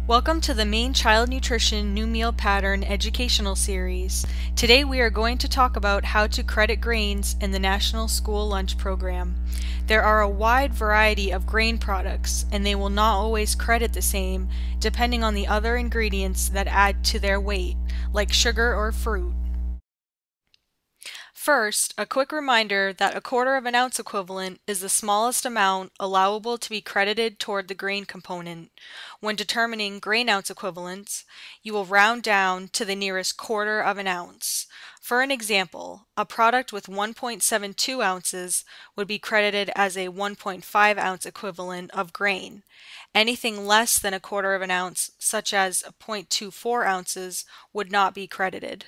Welcome to the Maine Child Nutrition New Meal Pattern educational series. Today we are going to talk about how to credit grains in the National School Lunch Program. There are a wide variety of grain products, and they will not always credit the same depending on the other ingredients that add to their weight, like sugar or fruit. First, a quick reminder that 1/4 ounce equivalent is the smallest amount allowable to be credited toward the grain component. When determining grain ounce equivalents, you will round down to the nearest 1/4 ounce. For an example, a product with 1.72 ounces would be credited as a 1.5 ounce equivalent of grain. Anything less than 1/4 ounce, such as 0.24 ounces, would not be credited.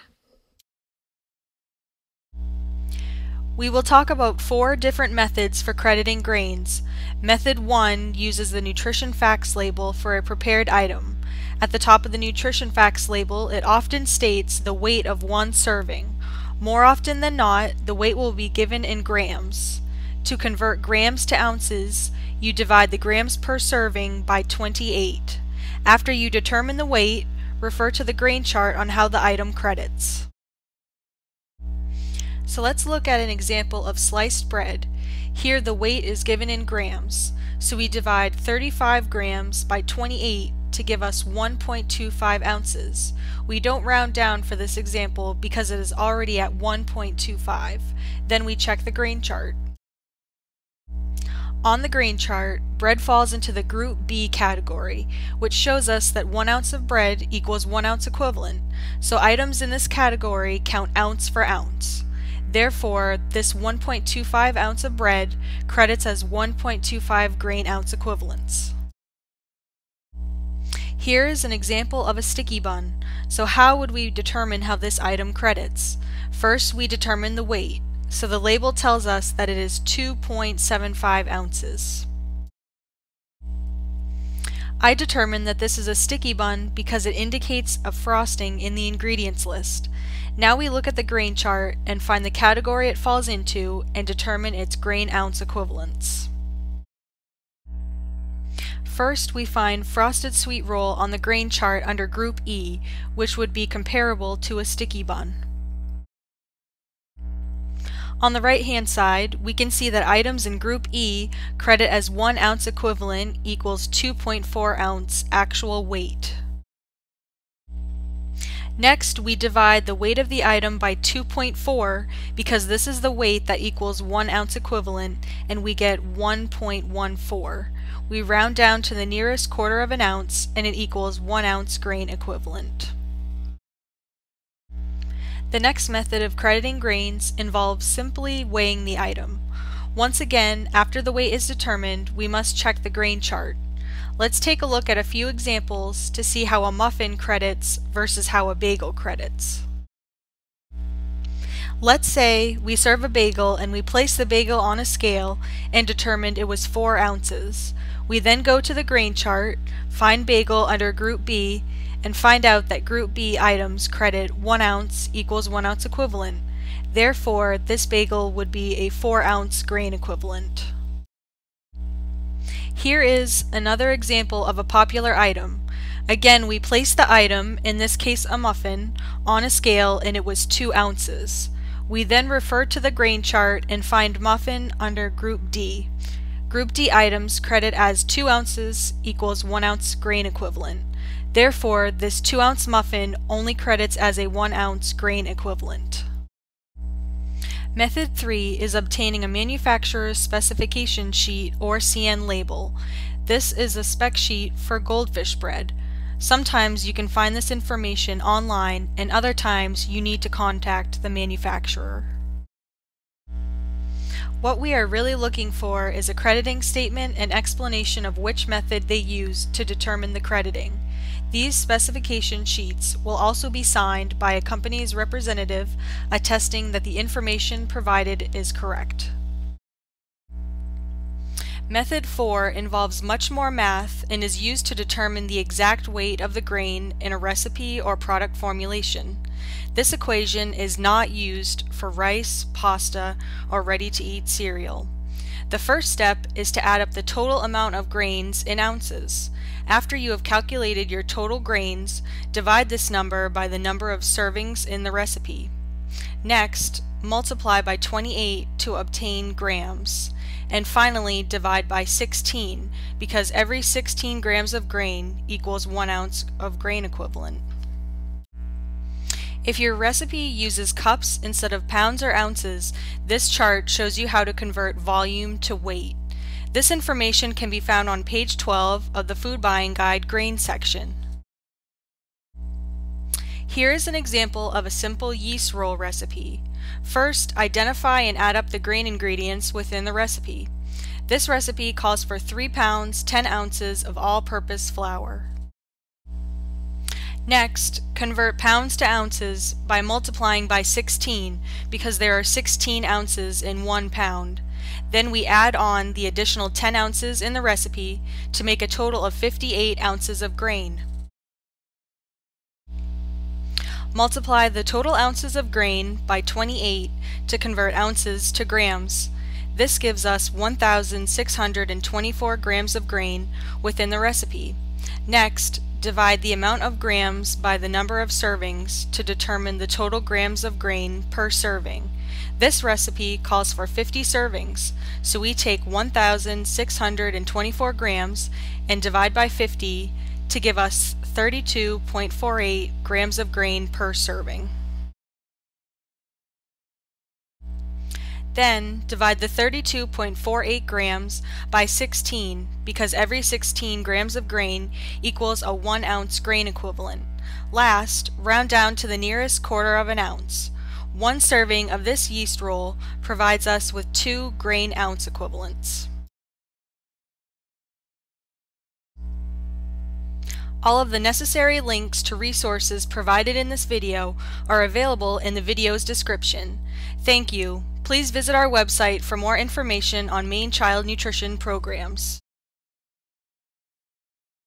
We will talk about 4 different methods for crediting grains. Method 1 uses the nutrition facts label for a prepared item. At the top of the nutrition facts label, it often states the weight of 1 serving. More often than not, the weight will be given in grams. To convert grams to ounces, you divide the grams per serving by 28. After you determine the weight, refer to the grain chart on how the item credits. So let's look at an example of sliced bread. Here the weight is given in grams, so we divide 35 grams by 28 to give us 1.25 ounces. We don't round down for this example because it is already at 1.25. Then we check the grain chart. On the grain chart, bread falls into the Group B category, which shows us that 1 ounce of bread equals 1 ounce equivalent, so items in this category count ounce for ounce. Therefore, this 1.25 ounce of bread credits as 1.25 grain ounce equivalents. Here is an example of a sticky bun. So how would we determine how this item credits? First, we determine the weight. So the label tells us that it is 2.75 ounces. I determined that this is a sticky bun because it indicates a frosting in the ingredients list. Now we look at the grain chart and find the category it falls into and determine its grain ounce equivalents. First, we find frosted sweet roll on the grain chart under Group E, which would be comparable to a sticky bun. On the right-hand side, we can see that items in Group E credit as 1 ounce equivalent equals 2.4 ounce actual weight. Next, we divide the weight of the item by 2.4 because this is the weight that equals 1 ounce equivalent, and we get 1.14. We round down to the nearest 1/4 ounce and it equals 1 ounce grain equivalent. The next method of crediting grains involves simply weighing the item. Once again, after the weight is determined, we must check the grain chart. Let's take a look at a few examples to see how a muffin credits versus how a bagel credits. Let's say we serve a bagel and we place the bagel on a scale and determined it was 4 ounces. We then go to the grain chart, find bagel under Group B, and find out that Group B items credit 1 ounce equals 1 ounce equivalent. Therefore, this bagel would be a 4 ounce grain equivalent. Here is another example of a popular item. Again, we place the item, in this case a muffin, on a scale and it was 2 ounces. We then refer to the grain chart and find muffin under Group D. Group D items credit as 2 ounces equals 1 ounce grain equivalent. Therefore, this 2 ounce muffin only credits as a 1 ounce grain equivalent. Method 3 is obtaining a manufacturer's specification sheet or CN label. This is a spec sheet for goldfish bread. Sometimes you can find this information online, and other times you need to contact the manufacturer. What we are really looking for is a crediting statement and explanation of which method they use to determine the crediting. These specification sheets will also be signed by a company's representative attesting that the information provided is correct. Method 4 involves much more math and is used to determine the exact weight of the grain in a recipe or product formulation. This equation is not used for rice, pasta, or ready-to-eat cereal. The first step is to add up the total amount of grains in ounces. After you have calculated your total grains, divide this number by the number of servings in the recipe. Next, multiply by 28 to obtain grams. And finally, divide by 16 because every 16 grams of grain equals 1 ounce of grain equivalent. If your recipe uses cups instead of pounds or ounces, this chart shows you how to convert volume to weight. This information can be found on page 12 of the Food Buying Guide Grain section. Here is an example of a simple yeast roll recipe. First, identify and add up the grain ingredients within the recipe. This recipe calls for 3 pounds, 10 ounces of all-purpose flour. Next, convert pounds to ounces by multiplying by 16 because there are 16 ounces in 1 pound. Then we add on the additional 10 ounces in the recipe to make a total of 58 ounces of grain. Multiply the total ounces of grain by 28 to convert ounces to grams. This gives us 1,624 grams of grain within the recipe. Next, divide the amount of grams by the number of servings to determine the total grams of grain per serving. This recipe calls for 50 servings, so we take 1,624 grams and divide by 50 to give us 32.48 grams of grain per serving. Then divide the 32.48 grams by 16 because every 16 grams of grain equals a 1 ounce grain equivalent. Last, round down to the nearest quarter of an ounce. 1 serving of this yeast roll provides us with 2 grain ounce equivalents. All of the necessary links to resources provided in this video are available in the video's description. Thank you. Please visit our website for more information on Maine Child Nutrition programs.